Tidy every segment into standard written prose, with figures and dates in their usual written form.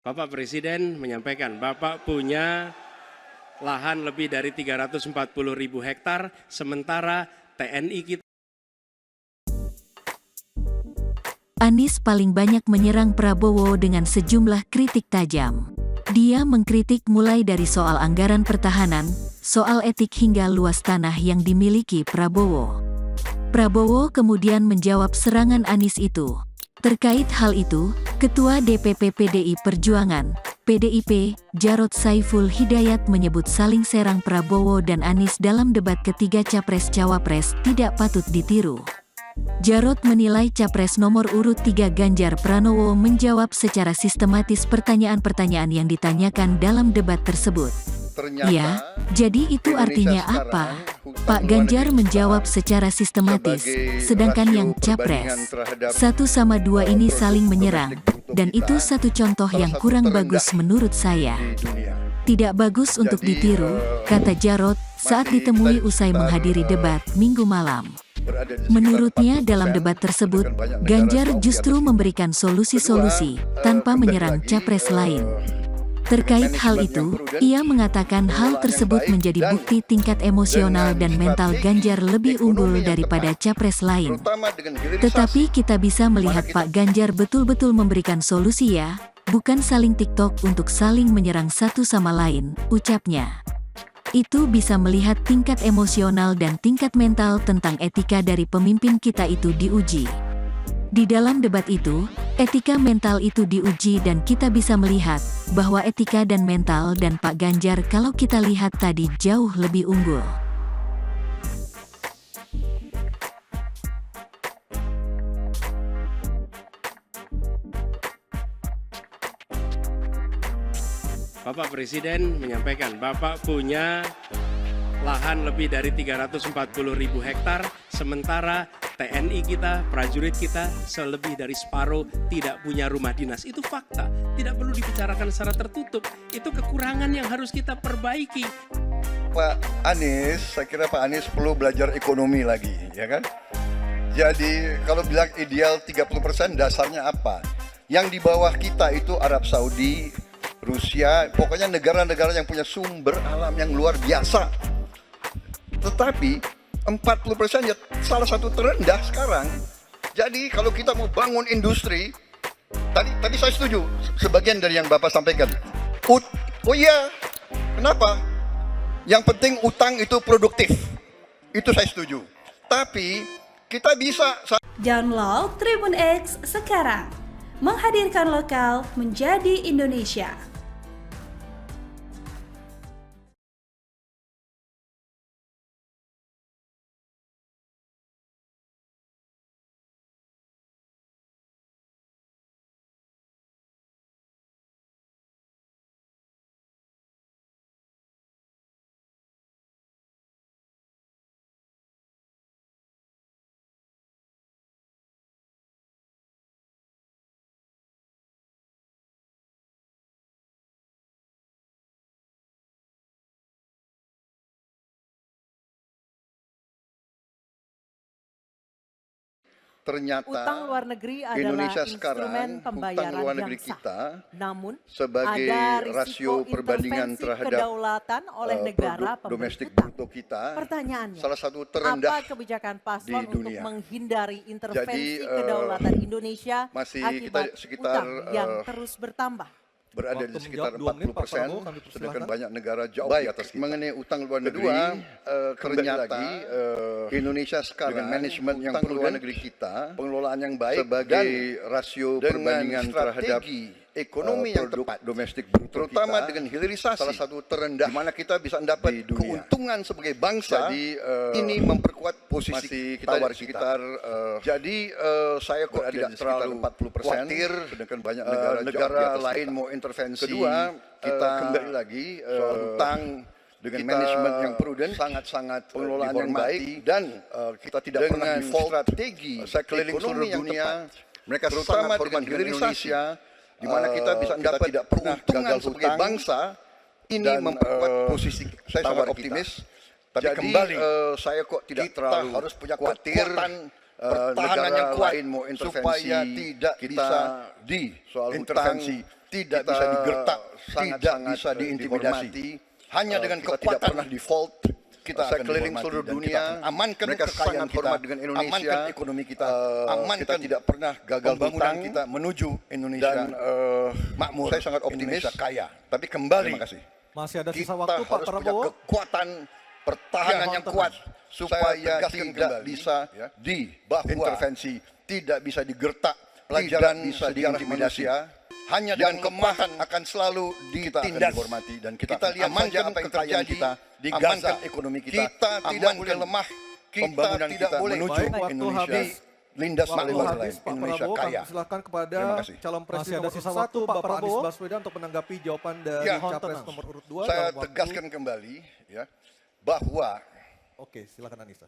Bapak Presiden menyampaikan, Bapak punya lahan lebih dari 340.000 hektar, sementara TNI kita. Anies paling banyak menyerang Prabowo dengan sejumlah kritik tajam. Dia mengkritik mulai dari soal anggaran pertahanan, soal etik hingga luas tanah yang dimiliki Prabowo. Prabowo kemudian menjawab serangan Anies itu. Terkait hal itu, Ketua DPP PDI Perjuangan, PDIP, Jarod Saiful Hidayat menyebut saling serang Prabowo dan Anies dalam debat ketiga Capres-Cawapres tidak patut ditiru. Jarod menilai Capres nomor urut 3 Ganjar Pranowo menjawab secara sistematis pertanyaan-pertanyaan yang ditanyakan dalam debat tersebut. Ya, jadi itu artinya apa? Pak Ganjar menjawab secara sistematis, sedangkan yang Capres 1 sama 2 ini saling menyerang, dan itu satu contoh yang kurang bagus menurut saya. Tidak bagus untuk ditiru, kata Jarod saat ditemui usai menghadiri debat Minggu malam. Menurutnya dalam debat tersebut, Ganjar justru memberikan solusi-solusi tanpa menyerang Capres lain. Terkait hal itu, ia mengatakan hal tersebut menjadi bukti tingkat emosional dan mental Ganjar lebih unggul daripada Capres lain. Tetapi kita bisa melihat Pak Ganjar betul-betul memberikan solusi ya, bukan saling TikTok untuk saling menyerang satu sama lain, ucapnya. Itu bisa melihat tingkat emosional dan tingkat mental tentang etika dari pemimpin kita itu diuji. Di dalam debat itu, etika mental itu diuji dan kita bisa melihat bahwa etika dan mental dan Pak Ganjar kalau kita lihat tadi jauh lebih unggul. Bapak Presiden menyampaikan, Bapak punya lahan lebih dari 340.000 hektar, sementara TNI kita, prajurit kita, selebih dari separuh tidak punya rumah dinas. Itu fakta, tidak perlu dibicarakan secara tertutup. Itu kekurangan yang harus kita perbaiki. Pak Anies, saya kira Pak Anies perlu belajar ekonomi lagi, ya kan? Jadi kalau bilang ideal 30%, dasarnya apa? Yang di bawah kita itu Arab Saudi, Rusia, pokoknya negara-negara yang punya sumber alam yang luar biasa. Tetapi 40% ya salah satu terendah sekarang. Jadi kalau kita mau bangun industri, tadi saya setuju sebagian dari yang Bapak sampaikan. Oh iya, kenapa? Yang penting utang itu produktif. Itu saya setuju. Tapi kita bisa Download Tribun X sekarang. Menghadirkan lokal menjadi Indonesia. ternyata utang luar negeri adalah Indonesia instrumen sekarang pembayaran hutang luar yang negeri sah. kita Namun sebagai ada rasio perbandingan intervensi terhadap kedaulatan oleh negara produk domestik pemberi hutang. bruto kita Pertanyaannya, salah satu terendah apa kebijakan paslon di untuk dunia. menghindari intervensi Jadi, kedaulatan Indonesia masih akibat kita sekitar, utang yang terus bertambah? berada Waktu di sekitar menjawab 2 menit, Pak 40%, Prabowo, kami sedangkan persilahkan. banyak negara jauh di atas kita. Mengenai utang luar negeri, ternyata Indonesia sekarang dengan manajemen yang luar negeri kita, pengelolaan yang baik sebagai rasio perbandingan terhadap ekonomi yang tepat domestik bruto terutama kita, dengan hilirisasi salah satu terendah di mana kita bisa mendapat keuntungan sebagai bangsa. Jadi ini memperkuat posisi kita di sekitar jadi saya kok tidak terlalu khawatir sedangkan banyak negara lain mau intervensi. Kedua, kita kembali lagi soal utang dengan manajemen yang prudent, sangat-sangat pengelolaan yang baik dan kita tidak pernah default strategi keliling seluruh dunia. Mereka terutama dengan hilirisasi di mana kita bisa mendapat tidak pernah keuntungan sebagai bangsa. Ini memperkuat posisi saya sangat optimis. Tapi kembali saya kok tidak terlalu harus punya kekuatan pertahanan yang kuat mau intervensi supaya tidak kita di soal intervensi tidak bisa digertak, tidak bisa diintimidasi. Hanya dengan kekuatan tidak pernah default. Kita akan keliling seluruh dunia, amankan kekayaan kita, dengan Indonesia, amankan ekonomi kita, amankan kita tidak pernah gagal bangunan kita menuju Indonesia dan makmur. Saya sangat optimis, kaya. Tapi kembali, Masih ada sisa kita waktu Pak harus punya Prabowo. kekuatan pertahanan yang kuat supaya tidak bisa diintervensi, tidak bisa digertak, tidak bisa diintimidasi. Hanya dengan kekuatan akan selalu ditindas dan kita lihat saja apa yang terjadi di Gaza, ekonomi kita tidak boleh lemah, kita tidak boleh menuju Indonesia lindas oleh bangsa lain. Pak Indonesia Prabowo, kaya. kami silakan kepada Terima kasih. calon presiden Masih ada nomor sisa urut waktu, 1 Pak Bapak Anies Prabowo. Baswedan untuk menanggapi jawaban dari Ya, capres nomor urut 2 Saya dalam waktu. tegaskan kembali ya bahwa Oke, silakan Anissa.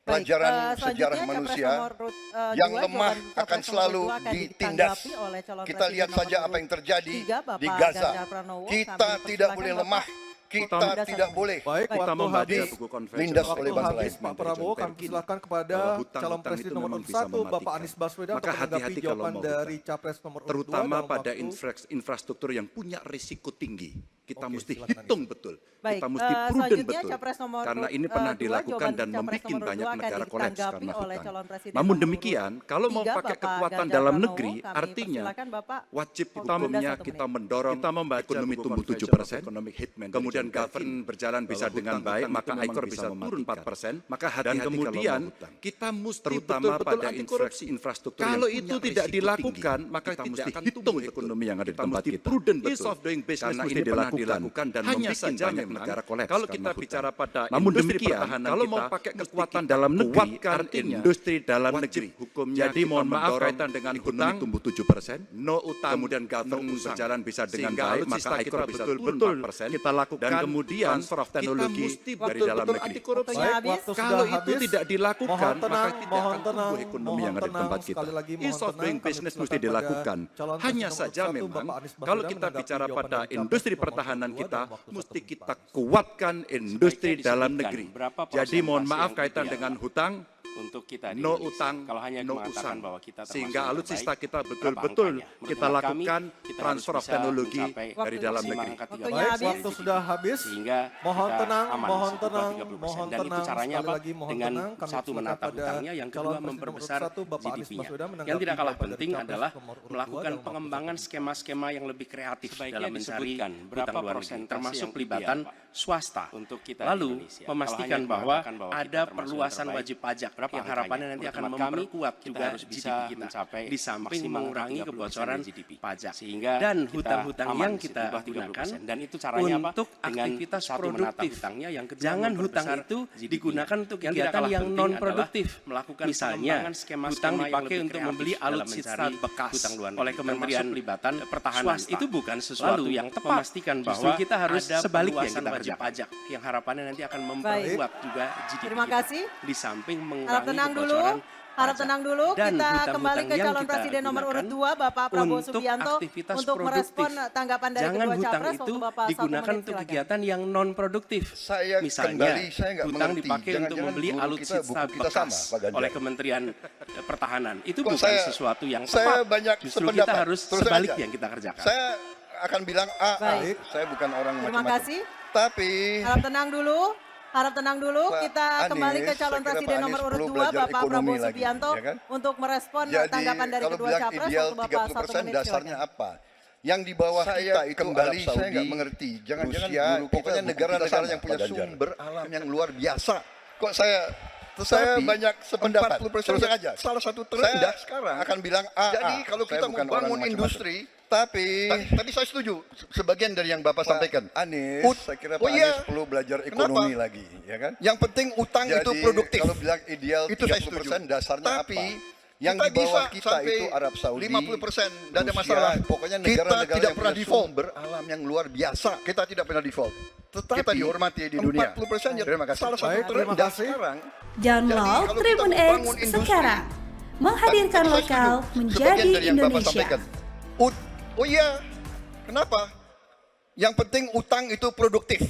pelajaran Baik, sejarah selanjutnya manusia capres nomor urut, yang dua, lemah jawaban akan capres selalu nomor urut dua akan ditindas. ditanggapi oleh calon Kita presiden lihat nomor saja apa urut yang terjadi 3, Bapak di Gaza. Ganjar Pranowo. Kita Kami tidak persilakan boleh Bapak. lemah, kita tidak boleh Baik, Baik, waktu habis. dilindas oleh Waktu bangsa habis lain. Pak Prabowo, kami silakan kepada calon presiden nomor urut 1 Bapak Anies Baswedan untuk menanggapi jawaban dari capres nomor urut 2 terutama dalam pada waktu. infrastruktur yang punya risiko tinggi. Kita Oke, mesti silakan, hitung betul. Baik, Kita mesti prudent selanjutnya betul. capres nomor Karena urut, ini pernah dua, dilakukan jawaban dan capres membuat nomor urut banyak dua akan negara kolaps ditanggapi karena oleh hutang. calon presiden Namun nomor urut demikian, kalau mau 3, pakai Bapak kekuatan Ganjar dalam Pranowo, negeri, kami artinya persilakan Bapak. wajib Waktu hukumnya Anda 1 kita menit. mendorong Kita membaca ekonomi buku tumbuh Confession 7%, of Economic Hitman dari kemudian John govern Perkin. berjalan bisa Bahwa dengan hutang baik, itu maka memang ekor bisa bisa turun mematikan. 4%, maka Dan hati-hati kemudian kalau mau hutang. kita mesti Terutama betul-betul pada anti korupsi. infrastruktur Kalau yang itu punya tidak risiko dilakukan, tinggi, maka kita tidak mesti akan hitung tumbuh ekonomi yang ada di Kita tempat mesti kita. prudent Ease betul. of doing business Karena mesti ini pernah dilakukan dan Hanya membuat saja banyak memang negara kolaps kalau karena kita hutang. bicara pada Namun industri demikian, pertahanan kalau kita, mau pakai mesti kekuatan kita dalam negeri, kuatkan artinya industri dalam wajib negeri. hukumnya Jadi kita mohon maaf mendorong kaitan dengan ekonomi hutang, tumbuh 7%, no utang, kemudian govern no usang. berjalan bisa dengan Sehingga baik, alutsista maka kita ekor bisa turun betul-betul 4%, kita lakukan dan kemudian transfer of teknologi kita mesti dari betul-betul dalam negeri. anti korupsi. Waktunya Baik, habis. waktu sudah Kalau itu habis. tidak dilakukan, Mohon tenang, maka tidak mohon akan tumbuh tenang, ekonomi mohon yang ada di tenang. tempat kita. Sekali lagi, mohon Ease of tenang. doing Kami business persilakan mesti pada dilakukan. calon Hanya presiden nomor saja urut 1 memang Bapak Anies Baswedan kalau kita menanggapi bicara jawaban pada dari capres industri nomor urut pertahanan 2 kita, dalam waktu 1 mesti menit, kita Pak. kuatkan industri Sebaiknya dalam disebutkan negeri. berapa Jadi mohon persentase maaf yang kaitan ideal dengan hutang, untuk kita di no Indonesia. utang, Kalau hanya no mengatakan usang. bahwa kita termasuk Sehingga yang alutsista terbaik, kita berapa betul-betul angkanya? kita Menurut lakukan kami, kita transfer harus of bisa teknologi mencapai dari dalam Waktunya negeri. angka 13 Baik, habis. waktu sudah habis. Sehingga Mohon kita tenang, aman mohon sekitar tenang, 30%. mohon Dan itu tenang. caranya Sekali apa? lagi mohon Dengan tenang. Kami satu persilakan menata pada hutangnya, yang kedua calon presiden nomor memperbesar urut 1 Bapak Anies GDP-nya. Baswedan Yang menanggapi tidak kalah jawaban dari penting capres adalah nomor urut 2 melakukan dalam waktu pengembangan 1 menit. skema-skema yang lebih kreatif Sebaiknya dalam mencari disebutkan berapa hutang luar negeri, persentase termasuk yang pelibatan ideal, Pak, swasta. untuk kita di Lalu Indonesia. memastikan Kalau hanya bahwa mengatakan bahwa kita ada termasuk yang perluasan terbaik, wajib pajak berapa yang harapannya angkanya? nanti akan Menurut kami, memperkuat kita juga harus GDP bisa kita. mencapai Di samping maksimal mengurangi 30% kebocoran dari GDP. pajak. Sehingga Dan kita hutang-hutang aman yang di kita bawah gunakan 30%. Dan itu caranya apa? untuk Dengan aktivitas satu menata produktif. hutangnya, yang kedua Jangan hutang memperbesar itu GDP-nya. digunakan untuk Yang tidak kegiatan kalah yang penting non adalah produktif. melakukan Misalnya, pengembangan skema-skema hutang yang dipakai lebih untuk kreatif membeli dalam alutsista mencari bekas hutang luar negeri, oleh Kementerian termasuk pelibatan Pertahanan. swasta. Itu bukan sesuatu Lalu, yang tepat. memastikan bahwa Justru kita harus ada sebaliknya perluasan kita wajib wajib pajak yang harapannya nanti akan Baik. memperkuat juga GDP Terima kita. kasih. Di samping Harap mengurangi tenang dulu. kebocoran Harap pajak. tenang dulu. Dan Kita hutang-hutang kembali ke yang calon kita presiden nomor urut gunakan 2 Bapak Prabowo untuk Subianto aktivitas untuk merespon produktif. tanggapan dari Jangan kedua hutang capres. itu Waktu Bapak 1 digunakan menit, untuk silakan. kegiatan yang non produktif. Saya Misalnya, kembali, saya nggak hutang mengerti. dipakai untuk Jangan-jangan membeli guru kita, alutsista buku kita bekas sama, Pak Ganjar. oleh Kementerian Pertahanan. Itu Kok bukan saya- sesuatu yang saya tepat. banyak Justru sependapat. kita harus Terus sebalik aja. yang kita kerjakan. Saya akan bilang Baik. saya bukan orang Terima macam-macam. kasih. Tapi Harap tenang dulu. Harap tenang dulu. Pak Kita kembali ke Anies, calon saya kira presiden Pak nomor Anies urut perlu 2 belajar Bapak ekonomi Prabowo lagi, Subianto ya kan? untuk merespon jadi tanggapan dari kalau kedua bilang capres. ideal Waktu Bapak 1 30% menit, dasarnya silakan. apa? Yang di bawah kita itu kembali Arab Saudi, saya nggak mengerti. Jangan-jangan Rusia, pokoknya kita negara-negara sama, yang punya Pak Ganjar. sumber alam yang luar biasa. Kok saya banyak sependapat. 40% Terus aja. salah satu terendah sekarang. Akan bilang jadi kalau kita mau bangun industri, tapi saya setuju sebagian dari yang Bapak sampaikan. Anies, saya kira Pak Anies perlu belajar ekonomi lagi, ya kan? Yang penting utang itu produktif. Kalau bilang ideal itu 30% dasarnya apa? Yang di bawah kita itu Arab Saudi 50%, tidak ada masalah. Pokoknya negara-negara tidak pernah default, beralam yang luar biasa. Kita tidak pernah default. Tetapi kita dihormati di dunia. 40% ya. Terima kasih. Salah satu Baik, terima terendah kasih. sekarang. Download Jadi, kalau Tribun kita X bangun industri, sekarang. Menghadirkan Saya lokal setuju. menjadi Sebagian dari yang Bapak Indonesia. sampaikan. Oh iya, kenapa? Yang penting utang itu produktif.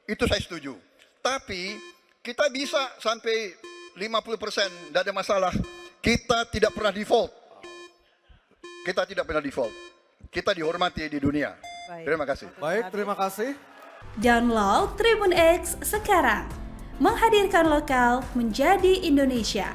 Itu saya setuju. Tapi kita bisa sampai 50%, tidak ada masalah. Kita tidak pernah default. Kita tidak pernah default. kita dihormati di dunia. Baik. Terima kasih. Baik, terima kasih. Download Tribun X sekarang. Menghadirkan lokal menjadi Indonesia.